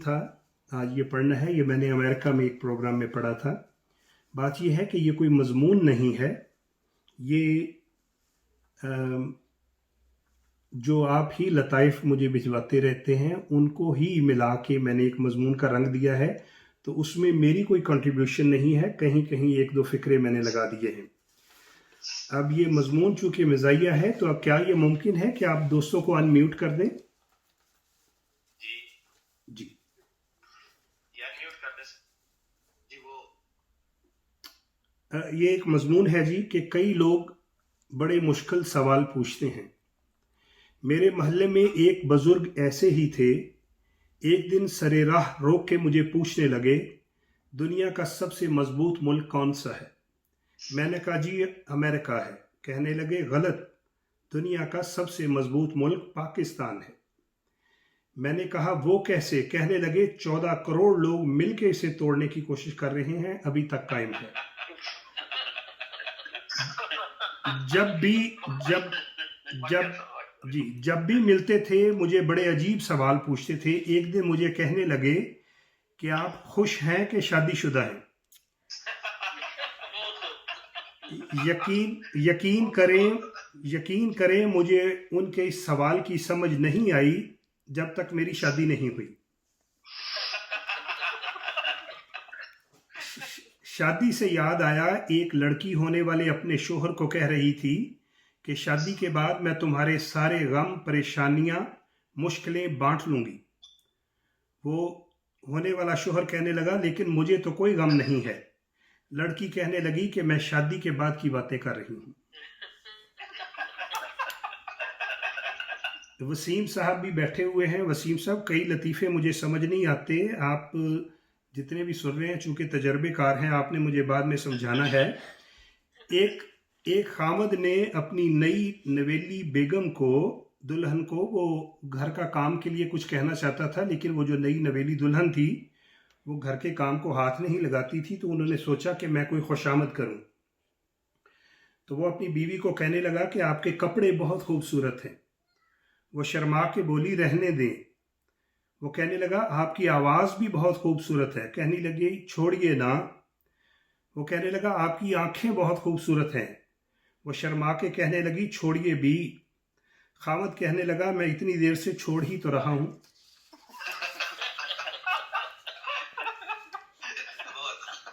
था आज ये पढ़ना है। ये मैंने अमेरिका में एक प्रोग्राम में पढ़ा था। बात ये है कि ये कोई मजमून नहीं है, ये जो आप ही लताइफ मुझे भिजवाते रहते हैं उनको ही मिला के मैंने एक मजमून का रंग दिया है। तो उसमें मेरी कोई कंट्रीब्यूशन नहीं है, कहीं कहीं एक दो फिक्रे मैंने लगा दिए हैं। अब ये मजमून चूंकि मज़ाहिया है, तो अब क्या ये मुमकिन है कि आप दोस्तों को अनम्यूट कर दें? जी ये एक मजमून है जी कि कई लोग बड़े मुश्किल सवाल पूछते हैं। मेरे मोहल्ले में एक बुजुर्ग ऐसे ही थे। एक दिन सरे राह रोक के मुझे पूछने लगे, दुनिया का सबसे मजबूत मुल्क कौन सा है? मैंने कहा जी अमेरिका है। कहने लगे गलत, दुनिया का सबसे मजबूत मुल्क पाकिस्तान है। मैंने कहा वो कैसे? कहने लगे 14 करोड़ लोग मिलकर इसे तोड़ने की कोशिश कर रहे हैं, अभी तक कायम है। जब भी मिलते थे मुझे बड़े अजीब सवाल पूछते थे। एक दिन मुझे कहने लगे कि आप खुश हैं कि शादीशुदा हैं? यकीन करें मुझे उनके इस सवाल की समझ नहीं आई जब तक मेरी शादी नहीं हुई। शादी से याद आया, एक लड़की होने वाले अपने शोहर को कह रही थी कि शादी के बाद मैं तुम्हारे सारे गम, परेशानियां, मुश्किलें बांट लूंगी। वो होने वाला शोहर कहने लगा, लेकिन मुझे तो कोई गम नहीं है। लड़की कहने लगी कि मैं शादी के बाद की बातें कर रही हूँ। वसीम साहब भी बैठे हुए हैं। वसीम साहब, कई लतीफ़े मुझे समझ नहीं आते, आप जितने भी सुन रहे हैं चूंकि तजर्बेकार हैं, आपने मुझे बाद में समझाना है। एक खामद ने अपनी नई नवेली बेगम को, दुल्हन को, वो घर का काम के लिए कुछ कहना चाहता था, लेकिन वो जो नई नवेली दुल्हन थी वो घर के काम को हाथ नहीं लगाती थी। तो उन्होंने सोचा कि मैं कोई खुशामद करूं। तो वो अपनी बीवी को कहने लगा कि आपके कपड़े बहुत खूबसूरत हैं। वो शर्मा के बोली, रहने दें। वो कहने लगा, आपकी आवाज़ भी बहुत खूबसूरत है। कहने लगी, छोड़िए ना। वो कहने लगा, आपकी आंखें बहुत खूबसूरत हैं। वो शर्मा के कहने लगी, छोड़िए भी। खामद कहने लगा, मैं इतनी देर से छोड़ ही तो रहा हूं।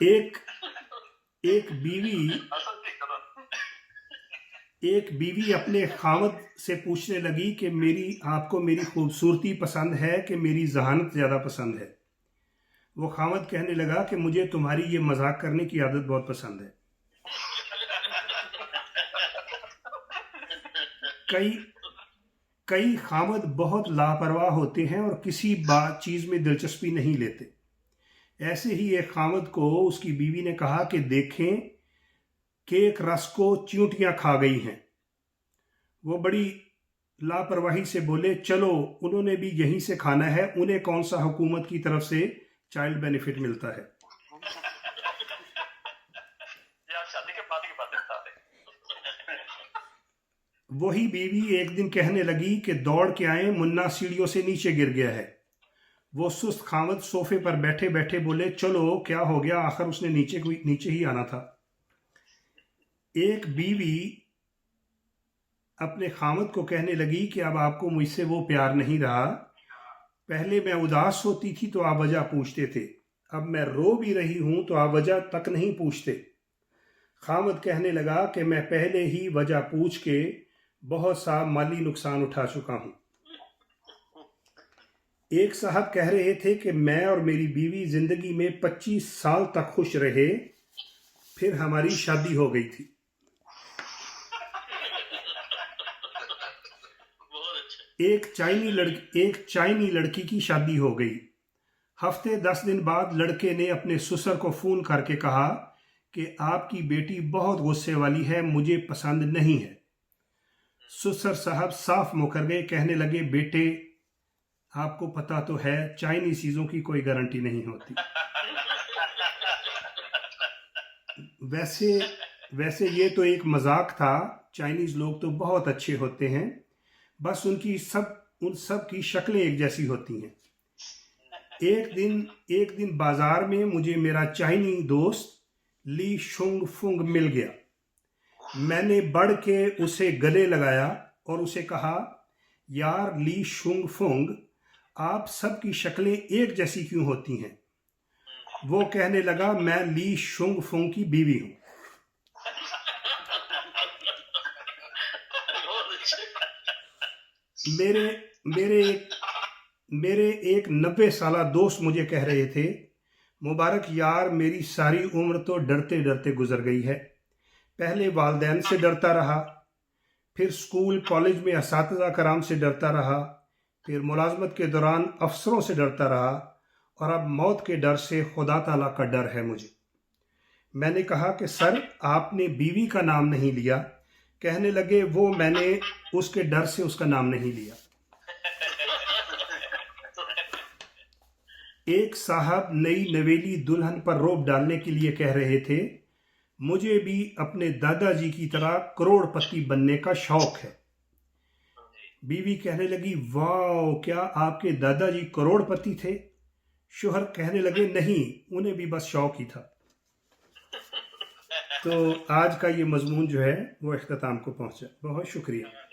एक बीवी अपने खामद से पूछने लगी कि आपको मेरी खूबसूरती पसंद है कि मेरी जहानत ज़्यादा पसंद है? वो खामद कहने लगा कि मुझे तुम्हारी ये मजाक करने की आदत बहुत पसंद है। कई खामद बहुत लापरवाह होते हैं और किसी बात चीज़ में दिलचस्पी नहीं लेते। ऐसे ही एक खामद को उसकी बीवी ने कहा कि देखें कि एक रस को चींटियां खा गई हैं। वो बड़ी लापरवाही से बोले, चलो उन्होंने भी यहीं से खाना है, उन्हें कौन सा हुकूमत की तरफ से चाइल्ड बेनिफिट मिलता है। वही बीवी एक दिन कहने लगी कि दौड़ के आए, मुन्ना सीढ़ियों से नीचे गिर गया है। वो सुस्त खामद सोफे पर बैठे बैठे बोले, चलो क्या हो गया, आखिर उसने नीचे ही आना था। एक बीवी अपने खामद को कहने लगी कि अब आपको मुझसे वो प्यार नहीं रहा। पहले मैं उदास होती थी तो आप वजह पूछते थे, अब मैं रो भी रही हूं तो आप वजह तक नहीं पूछते। खामद कहने लगा कि मैं पहले ही वजह पूछ के बहुत सा माली नुकसान उठा चुका हूं। एक साहब कह रहे थे कि मैं और मेरी बीवी जिंदगी में 25 साल तक खुश रहे, फिर हमारी शादी हो गई थी। एक चाइनी लड़की की शादी हो गई। हफ्ते 10 दिन बाद लड़के ने अपने ससुर को फोन करके कहा कि आपकी बेटी बहुत गुस्से वाली है, मुझे पसंद नहीं है। ससुर साहब साफ मुकर गए, कहने लगे, बेटे आपको पता तो है चाइनीज चीजों की कोई गारंटी नहीं होती। वैसे ये तो एक मजाक था। चाइनीज लोग तो बहुत अच्छे होते हैं, बस उन सब की शक्लें एक जैसी होती हैं। एक दिन बाजार में मुझे मेरा चाइनी दोस्त ली शुंग फुंग मिल गया। मैंने बढ़ के उसे गले लगाया और उसे कहा, यार ली शुंग फुंग, आप सबकी शक्लें एक जैसी क्यों होती हैं? वो कहने लगा, मैं ली शुंग फुंग की बीवी हूं। मेरे मेरे एक मेरे एक 90 साला दोस्त मुझे कह रहे थे, मुबारक यार, मेरी सारी उम्र तो डरते डरते गुजर गई है। पहले वालदैन से डरता रहा, फिर स्कूल कॉलेज में असातिज़ा कराम से डरता रहा, फिर मुलाजमत के दौरान अफसरों से डरता रहा, और अब मौत के डर से खुदा ताला का डर है मुझे। मैंने कहा कि सर, आपने बीवी का नाम नहीं लिया। कहने लगे, वो मैंने उसके डर से उसका नाम नहीं लिया। एक साहब नई नवेली दुल्हन पर रोब डालने के लिए कह रहे थे, मुझे भी अपने दादाजी की तरह करोड़पति बनने का शौक है। बीवी कहने लगी, वाह, क्या आपके दादाजी करोड़पति थे? शोहर कहने लगे, नहीं, उन्हें भी बस शौक ही था। तो आज का ये मजमून जो है वो इख्तिताम को पहुंचा। बहुत शुक्रिया।